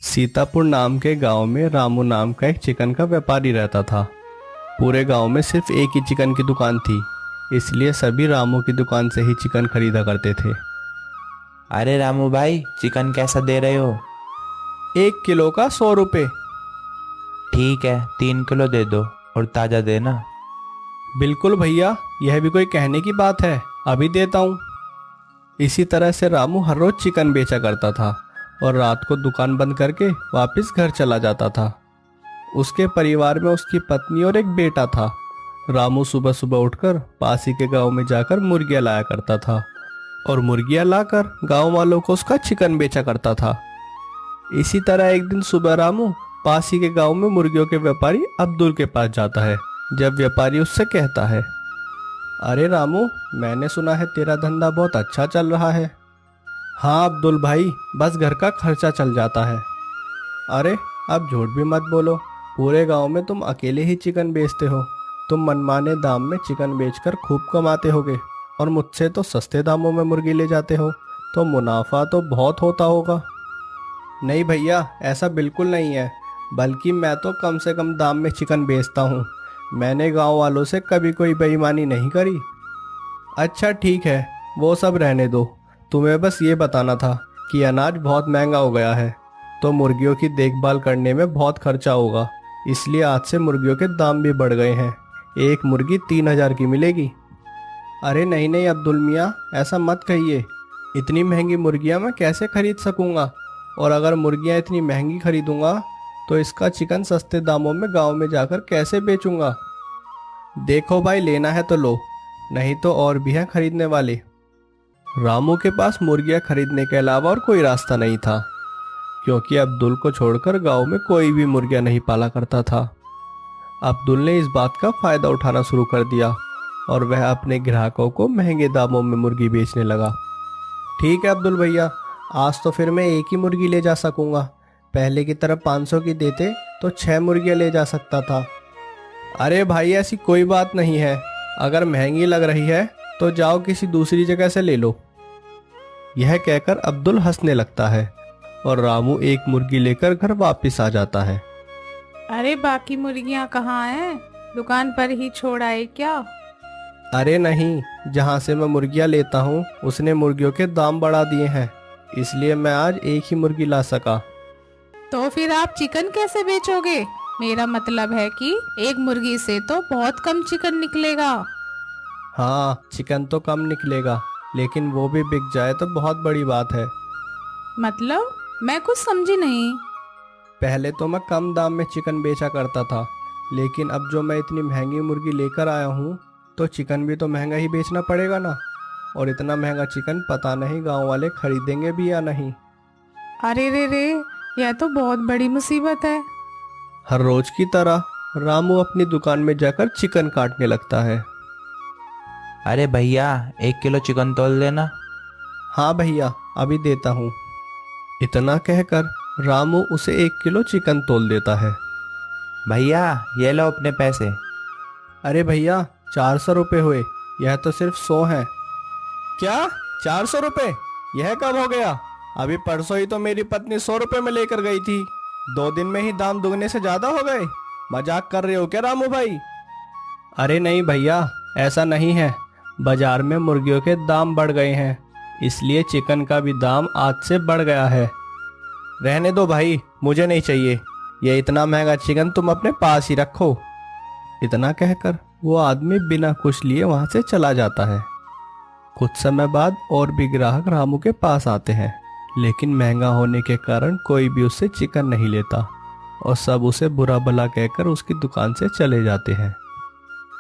सीतापुर नाम के गांव में रामू नाम का एक चिकन का व्यापारी रहता था। पूरे गांव में सिर्फ एक ही चिकन की दुकान थी, इसलिए सभी रामू की दुकान से ही चिकन खरीदा करते थे। अरे रामू भाई, चिकन कैसा दे रहे हो? 1 किलो का 100 रुपये। ठीक है, 3 किलो दे दो और ताज़ा देना। बिल्कुल भैया, यह भी कोई कहने की बात है, अभी देता हूँ। इसी तरह से रामू हर रोज चिकन बेचा करता था और रात को दुकान बंद करके वापस घर चला जाता था। उसके परिवार में उसकी पत्नी और एक बेटा था। रामू सुबह सुबह उठकर पास ही के गांव में जाकर मुर्गियां लाया करता था और मुर्गियां लाकर गांव वालों को उसका चिकन बेचा करता था। इसी तरह एक दिन सुबह रामू पास ही के गांव में मुर्गियों के व्यापारी अब्दुल के पास जाता है। जब व्यापारी उससे कहता है, अरे रामू, मैंने सुना है तेरा धंधा बहुत अच्छा चल रहा है। हाँ अब्दुल भाई, बस घर का खर्चा चल जाता है। अरे अब झूठ भी मत बोलो, पूरे गांव में तुम अकेले ही चिकन बेचते हो। तुम मनमाने दाम में चिकन बेचकर खूब कमाते होगे और मुझसे तो सस्ते दामों में मुर्गी ले जाते हो, तो मुनाफा तो बहुत होता होगा। नहीं भैया, ऐसा बिल्कुल नहीं है, बल्कि मैं तो कम से कम दाम में चिकन बेचता हूँ। मैंने गांव वालों से कभी कोई बेईमानी नहीं करी। अच्छा ठीक है, वो सब रहने दो। तुम्हें बस ये बताना था कि अनाज बहुत महंगा हो गया है, तो मुर्गियों की देखभाल करने में बहुत खर्चा होगा, इसलिए आज से मुर्गियों के दाम भी बढ़ गए हैं। एक मुर्गी 3,000 की मिलेगी। अरे नहीं नहीं अब्दुल मियाँ, ऐसा मत कहिए। इतनी महंगी मुर्गियाँ मैं कैसे खरीद सकूँगा, और अगर मुर्गियाँ इतनी महंगी खरीदूँगा तो इसका चिकन सस्ते दामों में गांव में जाकर कैसे बेचूँगा। देखो भाई, लेना है तो लो, नहीं तो और भी हैं खरीदने वाले। रामू के पास मुर्गियां खरीदने के अलावा और कोई रास्ता नहीं था, क्योंकि अब्दुल को छोड़कर गांव में कोई भी मुर्गियां नहीं पाला करता था। अब्दुल ने इस बात का फायदा उठाना शुरू कर दिया और वह अपने ग्राहकों को महंगे दामों में मुर्गी बेचने लगा। ठीक है अब्दुल भैया, आज तो फिर मैं एक ही मुर्गी ले जा सकूंगा। पहले की तरह 500 की देते तो 6 मुर्गियां ले जा सकता था। अरे भाई, ऐसी कोई बात नहीं है, अगर महंगी लग रही है तो जाओ किसी दूसरी जगह से ले लो। यह कहकर अब्दुल हंसने लगता है और रामू एक मुर्गी लेकर घर वापस आ जाता है। अरे बाकी मुर्गियां कहाँ हैं? दुकान पर ही छोड़ आए क्या? अरे नहीं, जहाँ से मैं मुर्गियाँ लेता हूँ उसने मुर्गियों के दाम बढ़ा दिए हैं, इसलिए मैं आज एक ही मुर्गी ला सका। तो फिर आप चिकन कैसे बेचोगे? मेरा मतलब है कि एक मुर्गी से तो बहुत कम चिकन निकलेगा। हाँ, चिकन तो कम निकलेगा, लेकिन वो भी बिक जाए तो बहुत बड़ी बात है। मतलब मैं कुछ समझी नहीं। पहले तो मैं कम दाम में चिकन बेचा करता था, लेकिन अब जो मैं इतनी महंगी मुर्गी लेकर आया हूँ तो चिकन भी तो महंगा ही बेचना पड़ेगा ना, और इतना महंगा चिकन पता नहीं गांव वाले खरीदेंगे भी या नहीं। अरे रे, यह तो बहुत बड़ी मुसीबत है। हर रोज की तरह रामू अपनी दुकान में जाकर चिकन काटने लगता है। अरे भैया, 1 किलो चिकन तोल देना। हाँ भैया, अभी देता हूँ। इतना कहकर रामू उसे 1 किलो चिकन तोल देता है। भैया, ये लो अपने पैसे। अरे भैया, 400 रुपये हुए, यह तो सिर्फ 100 है। क्या 400 रुपये? यह कब हो गया? अभी परसों ही तो मेरी पत्नी 100 रुपये में लेकर गई थी। 2 दिन में ही दाम दुगने से ज्यादा हो गए। मजाक कर रहे हो क्या रामू भाई? अरे नहीं भैया, ऐसा नहीं है, बाजार में मुर्गियों के दाम बढ़ गए हैं, इसलिए चिकन का भी दाम आज से बढ़ गया है। रहने दो भाई, मुझे नहीं चाहिए, ये इतना महंगा चिकन तुम अपने पास ही रखो। इतना कहकर वो आदमी बिना कुछ लिए वहां से चला जाता है। कुछ समय बाद और भी ग्राहक रामू के पास आते हैं, लेकिन महंगा होने के कारण कोई भी उससे चिकन नहीं लेता और सब उसे बुरा भला कहकर उसकी दुकान से चले जाते हैं।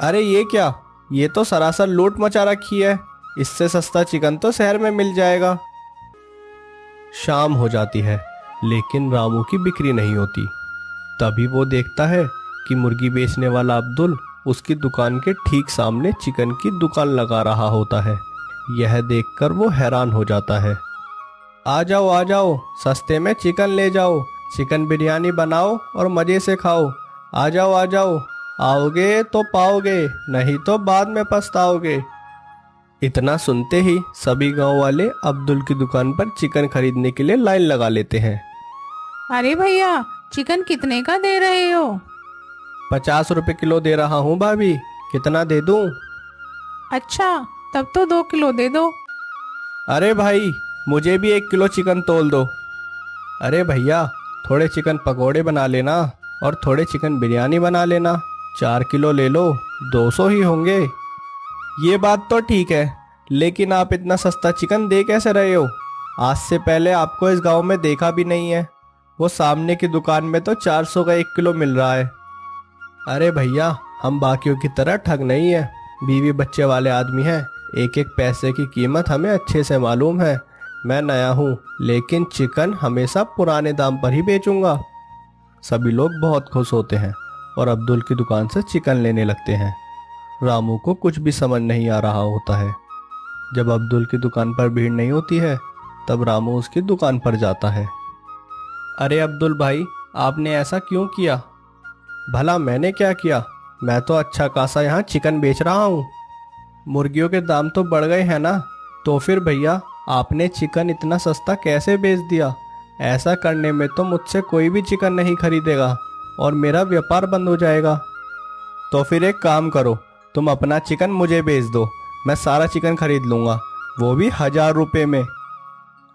अरे ये क्या, ये तो सरासर लूट मचा रखी है, इससे सस्ता चिकन तो शहर में मिल जाएगा। शाम हो जाती है, लेकिन रामू की बिक्री नहीं होती। तभी वो देखता है कि मुर्गी बेचने वाला अब्दुल उसकी दुकान के ठीक सामने चिकन की दुकान लगा रहा होता है। यह देखकर वो हैरान हो जाता है। आ जाओ, सस्ते में चिकन ले जाओ, चिकन बिरयानी बनाओ और मज़े से खाओ। आ जाओ, आओगे तो पाओगे, नहीं तो बाद में पछताओगे। इतना सुनते ही सभी गांव वाले अब्दुल की दुकान पर चिकन खरीदने के लिए लाइन लगा लेते हैं। अरे भैया, चिकन कितने का दे रहे हो? 50 रुपए किलो दे रहा हूँ भाभी, कितना दे दूँ? अच्छा, तब तो 2 किलो दे दो। अरे भाई, मुझे भी 1 किलो चिकन तोल दो। अरे भैया, थोड़े चिकन पकोड़े बना लेना और थोड़े चिकन बिरयानी बना लेना। 4 किलो ले लो, 200 ही होंगे। ये बात तो ठीक है, लेकिन आप इतना सस्ता चिकन दे कैसे रहे हो? आज से पहले आपको इस गांव में देखा भी नहीं है। वो सामने की दुकान में तो 400 का 1 किलो मिल रहा है। अरे भैया, हम बाकियों की तरह ठग नहीं है, बीवी बच्चे वाले आदमी हैं। एक एक पैसे की कीमत हमें अच्छे से मालूम है। मैं नया हूँ, लेकिन चिकन हमेशा पुराने दाम पर ही बेचूंगा। सभी लोग बहुत खुश होते हैं और अब्दुल की दुकान से चिकन लेने लगते हैं। रामू को कुछ भी समझ नहीं आ रहा होता है। जब अब्दुल की दुकान पर भीड़ नहीं होती है, तब रामू उसकी दुकान पर जाता है। अरे अब्दुल भाई, आपने ऐसा क्यों किया? भला मैंने क्या किया? मैं तो अच्छा खासा यहाँ चिकन बेच रहा हूँ। मुर्गियों के दाम तो बढ़ गए हैं ना, तो फिर भैया आपने चिकन इतना सस्ता कैसे बेच दिया? ऐसा करने में तो मुझसे कोई भी चिकन नहीं खरीदेगा और मेरा व्यापार बंद हो जाएगा। तो फिर एक काम करो, तुम अपना चिकन मुझे बेच दो, मैं सारा चिकन खरीद लूँगा, वो भी 1000 रुपये में।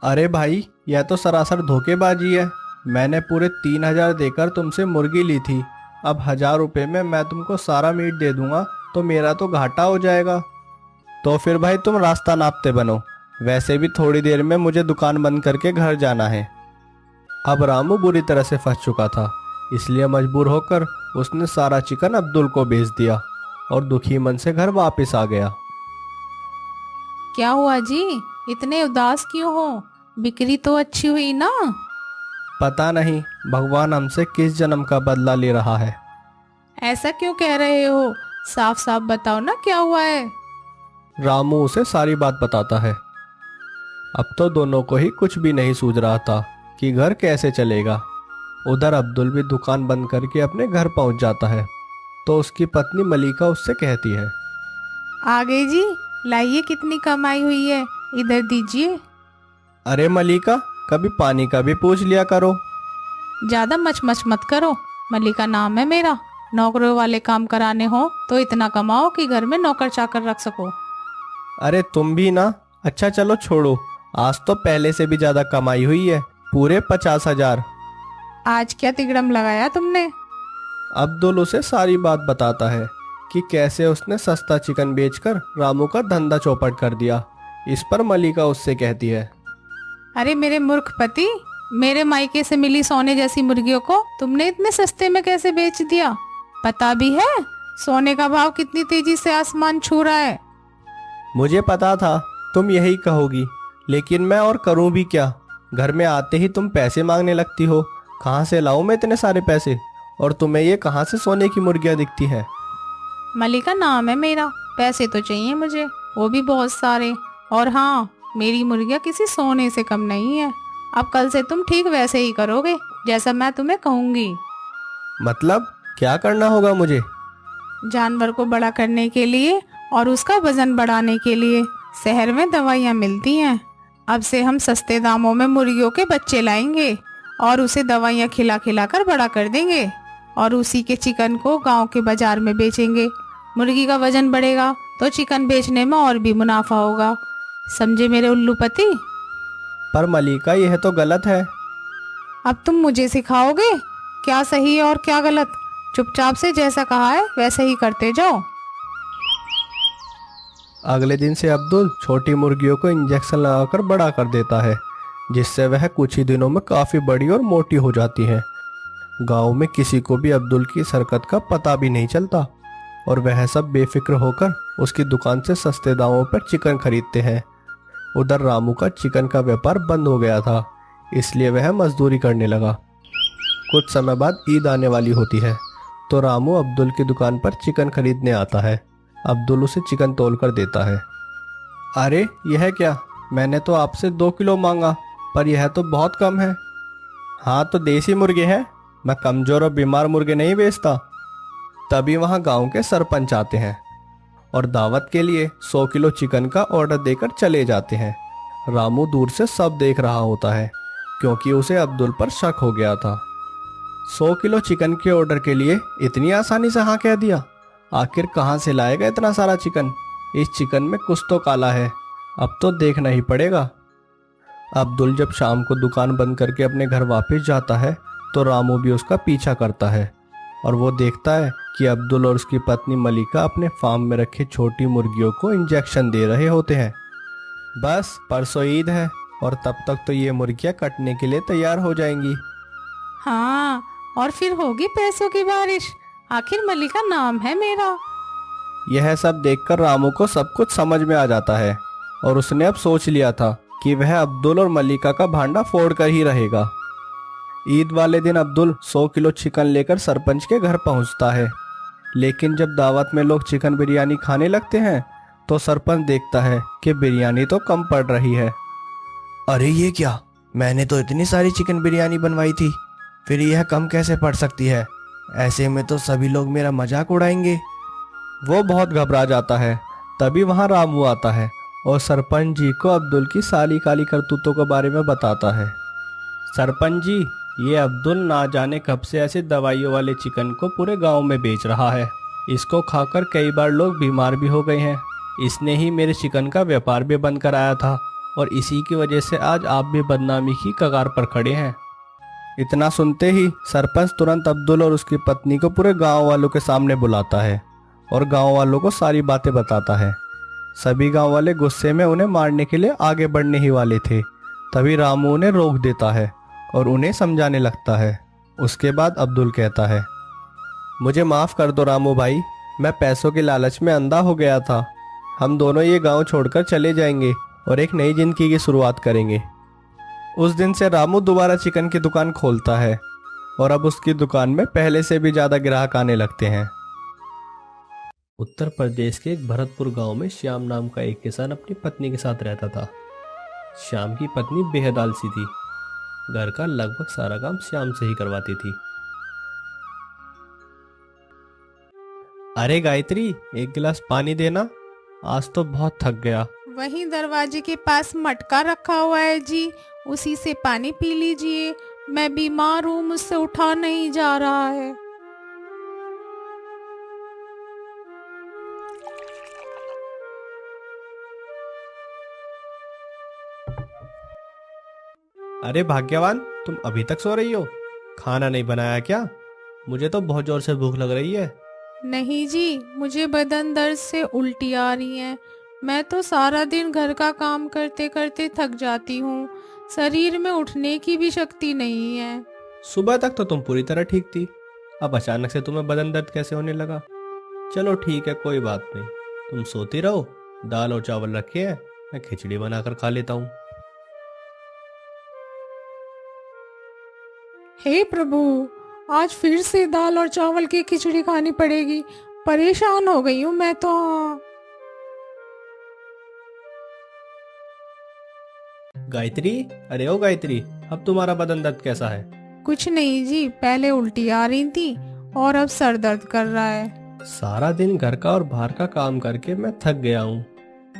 अरे भाई, यह तो सरासर धोखेबाजी है। मैंने पूरे 3000 देकर तुमसे मुर्गी ली थी, अब 1000 रुपये में मैं तुमको सारा मीट दे दूंगा तो मेरा तो घाटा हो जाएगा। तो फिर भाई तुम रास्ता नापते बनो, वैसे भी थोड़ी देर में मुझे दुकान बंद करके घर जाना है। अब रामू बुरी तरह से फंस चुका था, इसलिए मजबूर होकर उसने सारा चिकन अब्दुल को बेच दिया और दुखी मन से घर वापस आ गया। क्या हुआ जी, इतने उदास क्यों हो? बिक्री तो अच्छी हुई ना? पता नहीं भगवान हमसे किस जन्म का बदला ले रहा है। ऐसा क्यों कह रहे हो? साफ साफ बताओ ना, क्या हुआ है? रामू उसे सारी बात बताता है। अब तो दोनों को ही कुछ भी नहीं सूझ रहा था कि घर कैसे चलेगा। उधर अब्दुल भी दुकान बंद करके अपने घर पहुंच जाता है, तो उसकी पत्नी मलिका उससे कहती है, आ गई जी, लाइए कितनी कमाई हुई है, इधर दीजिए। अरे मलिका, कभी पानी का भी पूछ लिया करो। ज्यादा मच मत करो, मलिका नाम है मेरा। नौकरों वाले काम कराने हो तो इतना कमाओ कि घर में नौकर चाकर रख सको। अरे तुम भी ना। अच्छा चलो छोड़ो, आज तो पहले से भी ज्यादा कमाई हुई है, पूरे 50,000। आज क्या तिगड़म लगाया तुमने? अब्दुल उसे सारी बात बताता है कि कैसे उसने सस्ता चिकन बेचकर रामू का धंधा चौपट कर दिया। इस पर मलिका उससे कहती है, अरे मेरे मूर्ख पति, मेरे मायके से मिली सोने जैसी मुर्गियों को तुमने इतने सस्ते में कैसे बेच दिया? पता भी है सोने का भाव कितनी तेजी से आसमान छू रहा है। मुझे पता था तुम यही कहोगी, लेकिन मैं और करूं भी क्या? घर में आते ही तुम पैसे मांगने लगती हो। कहाँ से लाऊं मैं इतने सारे पैसे? और तुम्हें ये कहाँ से सोने की मुर्गियां दिखती हैं? मलिका नाम है मेरा, पैसे तो चाहिए मुझे, वो भी बहुत सारे। और हाँ, मेरी मुर्गियाँ किसी सोने से कम नहीं है। अब कल से तुम ठीक वैसे ही करोगे जैसा मैं तुम्हें कहूंगी। मतलब क्या करना होगा मुझे? जानवर को बड़ा करने के लिए और उसका वजन बढ़ाने के लिए शहर में दवाइयाँ मिलती हैं। अब से हम सस्ते दामों में मुर्गियों के बच्चे लाएंगे और उसे दवाइयाँ खिला खिला कर बड़ा कर देंगे और उसी के चिकन को गांव के बाजार में बेचेंगे। मुर्गी का वजन बढ़ेगा तो चिकन बेचने में और भी मुनाफा होगा। समझे मेरे उल्लू पति? पर मलिका, यह तो गलत है। अब तुम मुझे सिखाओगे क्या सही है और क्या गलत? चुपचाप से जैसा कहा है वैसे ही करते जाओ। अगले दिन से अब्दुल छोटी मुर्गियों को इंजेक्शन लगाकर बड़ा कर देता है, जिससे वह कुछ ही दिनों में काफी बड़ी और मोटी हो जाती है। गांव में किसी को भी अब्दुल की इस हरकत का पता भी नहीं चलता और वह सब बेफिक्र होकर उसकी दुकान से सस्ते दामों पर चिकन खरीदते हैं। उधर रामू का चिकन का व्यापार बंद हो गया था, इसलिए वह मजदूरी करने लगा। कुछ समय बाद ईद आने वाली होती है, तो रामू अब्दुल की दुकान पर चिकन खरीदने आता है। अब्दुल उसे चिकन तोल कर देता है। अरे यह क्या? मैंने तो आपसे 2 किलो मांगा, पर यह तो बहुत कम है। हाँ तो देसी मुर्गे हैं, मैं कमजोर और बीमार मुर्गे नहीं बेचता। तभी वहाँ गांव के सरपंच आते हैं और दावत के लिए 100 किलो चिकन का ऑर्डर देकर चले जाते हैं। रामू दूर से सब देख रहा होता है क्योंकि उसे अब्दुल पर शक हो गया था। 100 किलो चिकन के ऑर्डर के लिए इतनी आसानी से हाँ कह दिया। आखिर कहाँ से लाएगा इतना सारा चिकन? इस चिकन में कुछ तो काला है, अब तो देखना ही पड़ेगा। अब्दुल जब शाम को दुकान बंद करके अपने घर वापस जाता है तो रामू भी उसका पीछा करता है और वो देखता है कि अब्दुल और उसकी पत्नी मलिका अपने फार्म में रखे छोटी मुर्गियों को इंजेक्शन दे रहे होते हैं। बस परसों ईद है और तब तक तो ये मुर्गियां कटने के लिए तैयार हो जाएंगी। हाँ, और फिर होगी पैसों की बारिश। आखिर मलिका नाम है मेरा। यह सब देखकर रामू को सब कुछ समझ में आ जाता है और उसने अब सोच लिया था कि वह अब्दुल और मलिका का भांडा फोड़ कर ही रहेगा। ईद वाले दिन अब्दुल 100 किलो चिकन लेकर सरपंच के घर पहुंचता है, लेकिन जब दावत में लोग चिकन बिरयानी खाने लगते हैं तो सरपंच देखता है कि बिरयानी तो कम पड़ रही है। अरे ये क्या, मैंने तो इतनी सारी चिकन बिरयानी बनवाई थी, फिर यह कम कैसे पड़ सकती है? ऐसे में तो सभी लोग मेरा मजाक उड़ाएंगे। वो बहुत घबरा जाता है। तभी वहां रामू आता है और सरपंच जी को अब्दुल की साली काली करतूतों के बारे में बताता है। सरपंच जी, ये अब्दुल ना जाने कब से ऐसे दवाइयों वाले चिकन को पूरे गांव में बेच रहा है। इसको खाकर कई बार लोग बीमार भी हो गए हैं। इसने ही मेरे चिकन का व्यापार भी बंद कराया था और इसी की वजह से आज आप भी बदनामी की कगार पर खड़े हैं। इतना सुनते ही सरपंच तुरंत अब्दुल और उसकी पत्नी को पूरे गांव वालों के सामने बुलाता है और गांव वालों को सारी बातें बताता है। सभी गांव वाले गुस्से में उन्हें मारने के लिए आगे बढ़ने ही वाले थे। तभी रामू उन्हें रोक देता है और उन्हें समझाने लगता है। उसके बाद अब्दुल कहता है, मुझे माफ़ कर दो रामू भाई, मैं पैसों के लालच में अंधा हो गया था। हम दोनों ये गांव छोड़कर चले जाएंगे और एक नई जिंदगी की शुरुआत करेंगे। उस दिन से रामू दोबारा चिकन की दुकान खोलता है और अब उसकी दुकान में पहले से भी ज़्यादा ग्राहक आने लगते हैं। उत्तर प्रदेश के एक भरतपुर गांव में श्याम नाम का एक किसान अपनी पत्नी के साथ रहता था। श्याम की पत्नी बेहद आलसी थी। घर का लगभग सारा काम श्याम से ही करवाती थी। अरे गायत्री, एक गिलास पानी देना, आज तो बहुत थक गया। वहीं दरवाजे के पास मटका रखा हुआ है जी, उसी से पानी पी लीजिए। मैं बीमार हूँ, मुझसे उठा नहीं जा रहा है। अरे भाग्यवान, तुम अभी तक सो रही हो? खाना नहीं बनाया क्या? मुझे तो बहुत जोर से भूख लग रही है। नहीं जी, मुझे बदन दर्द से उल्टी आ रही है। मैं तो सारा दिन घर का काम करते करते थक जाती हूँ। शरीर में उठने की भी शक्ति नहीं है। सुबह तक तो तुम पूरी तरह ठीक थी, अब अचानक से तुम्हें बदन दर्द कैसे होने लगा? चलो ठीक है, कोई बात नहीं, तुम सोती रहो। दाल और चावल रखे हैं, मैं खिचड़ी बनाकर खा लेता हूँ। हे प्रभु, आज फिर से दाल और चावल की खिचड़ी खानी पड़ेगी। परेशान हो गई हूँ मैं तो। गायत्री, अरे ओ गायत्री, अब तुम्हारा बदन दर्द कैसा है? कुछ नहीं जी, पहले उल्टी आ रही थी और अब सर दर्द कर रहा है। सारा दिन घर का और बाहर का काम करके मैं थक गया हूँ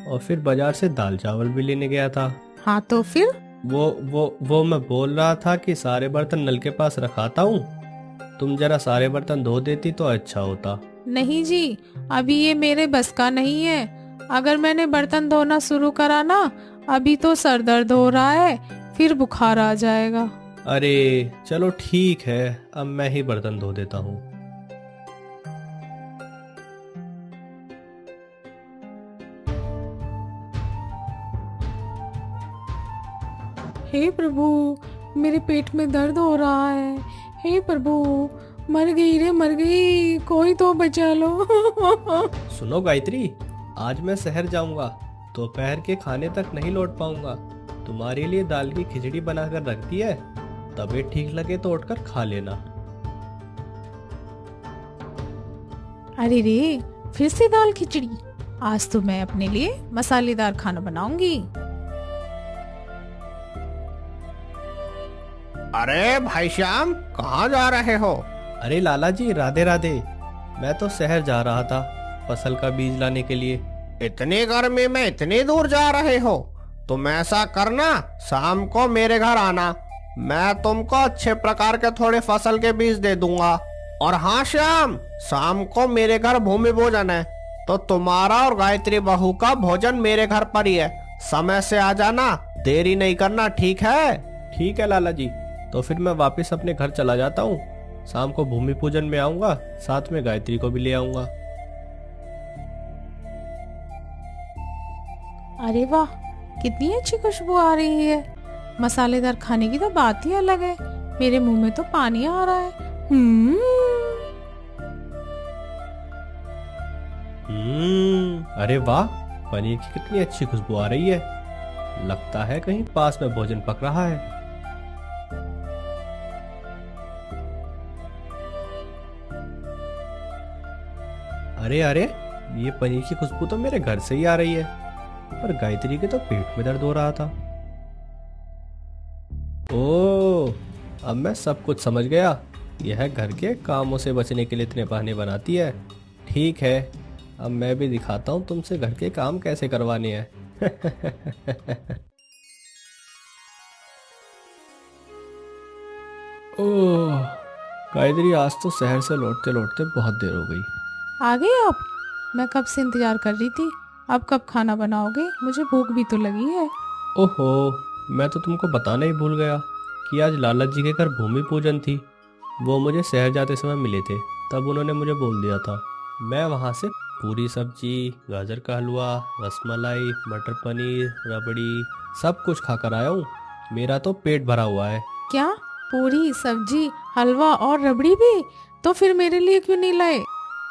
और फिर बाजार से दाल चावल भी लेने गया था। हाँ तो फिर? वो मैं बोल रहा था कि सारे बर्तन नल के पास रखाता हूँ, तुम जरा सारे बर्तन धो देती तो अच्छा होता। नहीं जी, अभी ये मेरे बस का नहीं है। अगर मैंने बर्तन धोना शुरू करा ना, अभी तो सर दर्द हो रहा है, फिर बुखार आ जाएगा। अरे चलो ठीक है, अब मैं ही बर्तन धो देता हूँ। हे प्रभु, मेरे पेट में दर्द हो रहा है। हे प्रभु, मर गई रे मर गई, कोई तो बचा लो। सुनो गायत्री, आज मैं शहर जाऊंगा, दोपहर के खाने तक नहीं लौट पाऊंगा। तुम्हारे लिए दाल की खिचड़ी बनाकर रख दी है, तबीयत ठीक लगे तो उठकर खा लेना। अरे रे, फिर से दाल खिचड़ी? आज तो मैं अपने लिए मसालेदार खाना बनाऊंगी। अरे भाई श्याम, कहाँ जा रहे हो? अरे लाला जी, राधे राधे। मैं तो शहर जा रहा था, फसल का बीज लाने के लिए। इतनी गर्मी में इतनी दूर जा रहे हो? तुम ऐसा करना, शाम को मेरे घर आना, मैं तुमको अच्छे प्रकार के थोड़े फसल के बीज दे दूंगा। और हाँ श्याम, शाम को मेरे घर भूमि भोजन है, तो तुम्हारा और गायत्री बहू का भोजन मेरे घर पर ही है। समय से आ जाना, देरी नहीं करना, ठीक है? ठीक है लाला जी, तो फिर मैं वापस अपने घर चला जाता हूँ। शाम को भूमि पूजन में आऊंगा, साथ में गायत्री को भी ले आऊंगा। अरे वाह, कितनी अच्छी खुशबू आ रही है। मसालेदार खाने की तो बात ही अलग है। मेरे मुंह में तो पानी आ रहा है। अरे वाह, पनीर की कितनी अच्छी खुशबू आ रही है। लगता है कहीं पास में भोजन पक रहा है। अरे अरे, ये पनीर की खुशबू तो मेरे घर से ही आ रही है, पर गायत्री के तो पेट में दर्द हो रहा था। ओह, अब मैं सब कुछ समझ गया। यह घर के कामों से बचने के लिए इतने बहाने बनाती है। ठीक है, अब मैं भी दिखाता हूँ तुमसे घर के काम कैसे करवाने हैं। ओह, गायत्री, आज तो शहर से लौटते लौटते बहुत देर हो गई। आ गए आप? मैं कब से इंतजार कर रही थी। अब कब खाना बनाओगे? मुझे भूख भी तो लगी है। ओहो, मैं तो तुमको बताना ही भूल गया कि आज लाला जी के घर भूमि पूजन थी। वो मुझे शहर जाते समय मिले थे, तब उन्होंने मुझे बोल दिया था। मैं वहाँ से पूरी सब्जी, गाजर का हलवा, रसमलाई, मटर पनीर, रबड़ी सब कुछ खाकर आया हूँ। मेरा तो पेट भरा हुआ है। क्या? पूरी सब्जी, हलवा और रबड़ी भी? तो फिर मेरे लिए क्यों नहीं लाए?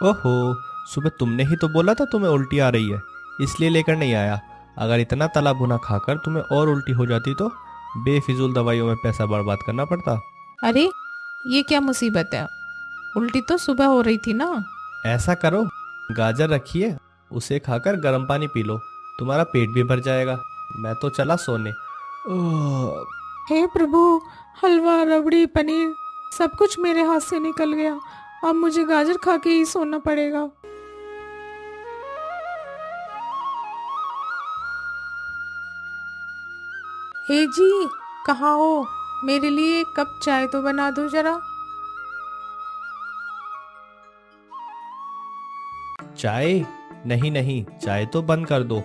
ओहो, सुबह तुमने ही तो बोला था तुम्हें उल्टी आ रही है, इसलिए लेकर नहीं आया। अगर इतना तला भुना खाकर तुम्हें और उल्टी हो जाती तो बेफिजूल दवाइयों में पैसा बर्बाद करना पड़ता। अरे, ये क्या मुसीबत है? उल्टी तो सुबह हो रही थी ना। ऐसा करो, गाजर रखिए, उसे खाकर गर्म पानी पी लो, तुम्हारा पेट भी भर जाएगा। मैं तो चला सोने। ओह, हे प्रभु, हलवा, रबड़ी, पनीर सब कुछ मेरे हाथ से निकल गया। अब मुझे गाजर खा के ही सोना पड़ेगा। हे जी, कहाँ हो? मेरे लिए एक कप चाय तो बना दो जरा। चाय? नहीं नहीं, चाय तो बंद कर दो।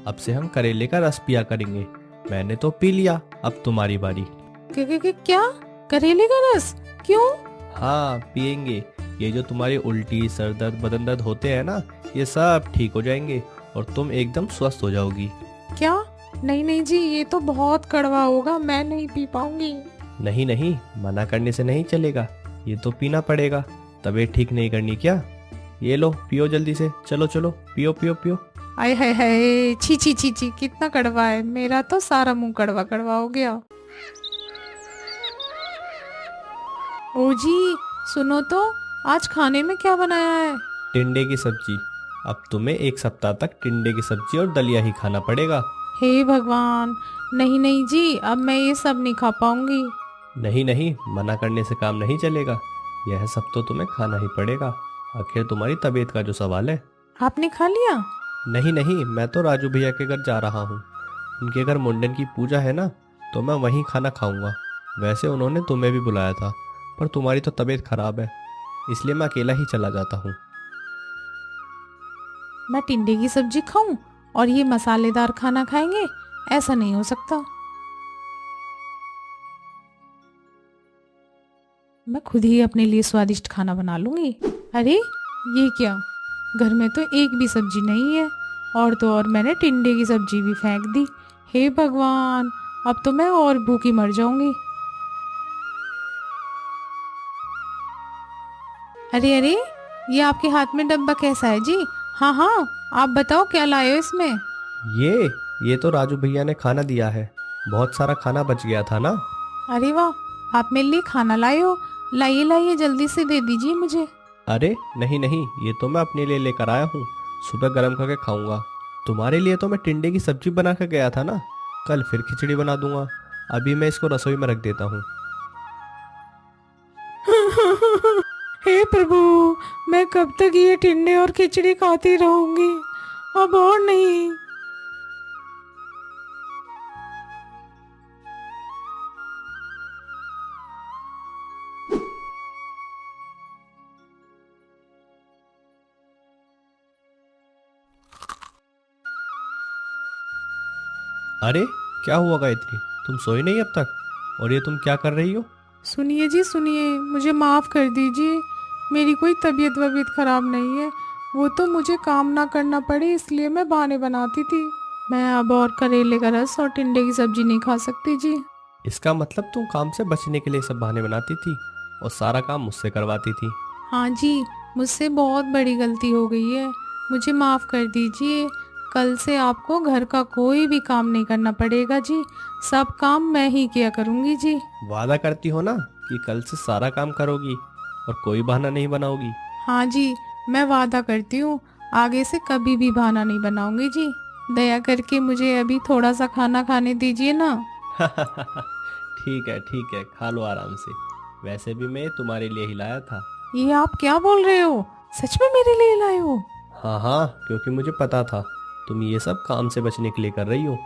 अब से हम करेले का रस पिया करेंगे। मैंने तो पी लिया, अब तुम्हारी बारी। क्या? करेले का रस? क्यों? हाँ, पियेंगे। ये जो तुम्हारी उल्टी, सर दर्द, बदन दर्द होते हैं ना, ये सब ठीक हो जाएंगे और तुम एकदम स्वस्थ हो जाओगी। क्या? नहीं नहीं जी, ये तो बहुत कड़वा होगा, मैं नहीं पी पाऊंगी। नहीं नहीं, मना करने से नहीं चलेगा, ये तो पीना पड़ेगा। तबीयत ठीक नहीं करनी क्या? ये लो, पियो जल्दी से। चलो चलो, पियो पियो पियो। आय हाय हाय, छी छी छी छी, कितना कड़वा है। मेरा तो सारा मुंह कड़वा कड़वा हो गया। ओ जी, सुनो तो, आज खाने में क्या बनाया है? टिंडे की सब्जी। अब तुम्हें एक सप्ताह तक टिंडे की सब्जी और दलिया ही खाना पड़ेगा। हे भगवान, नहीं नहीं जी, अब मैं ये सब नहीं खा पाऊंगी। नहीं नहीं, मना करने से काम नहीं चलेगा, यह सब तो तुम्हें खाना ही पड़ेगा। आखिर तुम्हारी तबीयत का जो सवाल है। आपने खा लिया? नहीं नहीं, मैं तो राजू भैया के घर जा रहा हूँ। उनके घर मुंडन की पूजा है ना, तो मैं वहीं खाना खाऊंगा। वैसे उन्होंने तुम्हें भी बुलाया था, पर तुम्हारी तो तबीयत खराब है, इसलिए मैं अकेला ही चला जाता हूँ। मैं टिंडे की सब्जी खाऊं और ये मसालेदार खाना खाएंगे? ऐसा नहीं हो सकता। मैं खुद ही अपने लिए स्वादिष्ट खाना बना लूंगी। अरे, ये क्या? घर में तो एक भी सब्जी नहीं है, और तो और मैंने टिंडे की सब्जी भी फेंक दी। हे भगवान, अब तो मैं और भूखी मर जाऊंगी। अरे अरे, ये आपके हाथ में डब्बा कैसा है जी? हाँ हाँ, आप बताओ क्या लाए हो इसमें? ये तो राजू भैया ने खाना दिया है। बहुत सारा खाना बच गया था ना। अरे वाह, आप मेरे लिए खाना लाए हो। लाइए लाइए, जल्दी से दे दीजिए मुझे। अरे नहीं नहीं, ये तो मैं अपने लिए लेकर आया हूँ, सुबह गर्म करके खाऊंगा। तुम्हारे लिए तो मैं टिंडे की सब्जी बना कर गया था ना, कल फिर खिचड़ी बना दूंगा। अभी मैं इसको रसोई में रख देता हूँ। हे प्रभु, मैं कब तक ये टिंडे और खिचड़ी खाती रहूंगी, अब और नहीं। अरे क्या हुआ गायत्री, तुम सोई नहीं अब तक? और ये तुम क्या कर रही हो? सुनिए जी सुनिए, मुझे माफ़ कर दीजिए। मेरी कोई तबीयत वबीयत ख़राब नहीं है। वो तो मुझे काम ना करना पड़े इसलिए मैं बहाने बनाती थी। मैं अब और करेले का रस और टिंडे की सब्जी नहीं खा सकती जी। इसका मतलब तुम काम से बचने के लिए सब बहाने बनाती थी और सारा काम मुझसे करवाती थी। हाँ जी, मुझसे बहुत बड़ी गलती हो गई है, मुझे माफ़ कर दीजिए। कल से आपको घर का कोई भी काम नहीं करना पड़ेगा जी, सब काम मैं ही किया करूँगी जी। वादा करती हो ना कि कल से सारा काम करोगी और कोई बहाना नहीं बनाओगी? हाँ जी, मैं वादा करती हूँ, आगे से कभी भी बहाना नहीं बनाऊंगी जी। दया करके मुझे अभी थोड़ा सा खाना खाने दीजिए ना। ठीक है, खा लो आराम से। वैसे भी मैं तुम्हारे लिए ही लाया था। ये आप क्या बोल रहे हो? सच में मेरे लिए लाए हो? हाँ हाँ, क्योंकि मुझे पता था तुम ये सब काम से बचने के लिए कर रही हो।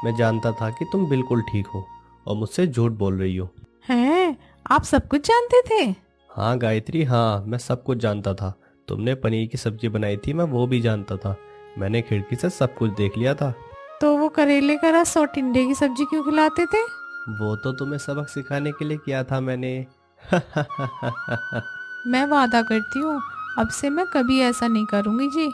मैं जानता था कि तुम बिल्कुल ठीक हो और मुझसे झूठ बोल रही हो। हैं? आप सब कुछ जानते थे? हाँ गायत्री, हाँ मैं सब कुछ जानता था। तुमने पनीर की सब्जी बनाई थी, मैं वो भी जानता था। मैंने खिड़की से सब कुछ देख लिया था। तो वो करेले का रस और टिंडे की सब्जी क्यों खिलाते थे? वो तो तुम्हें सबक सिखाने के लिए किया था मैंने। मैं वादा करती हूँ, अब से मैं कभी ऐसा नहीं करूँगी जी।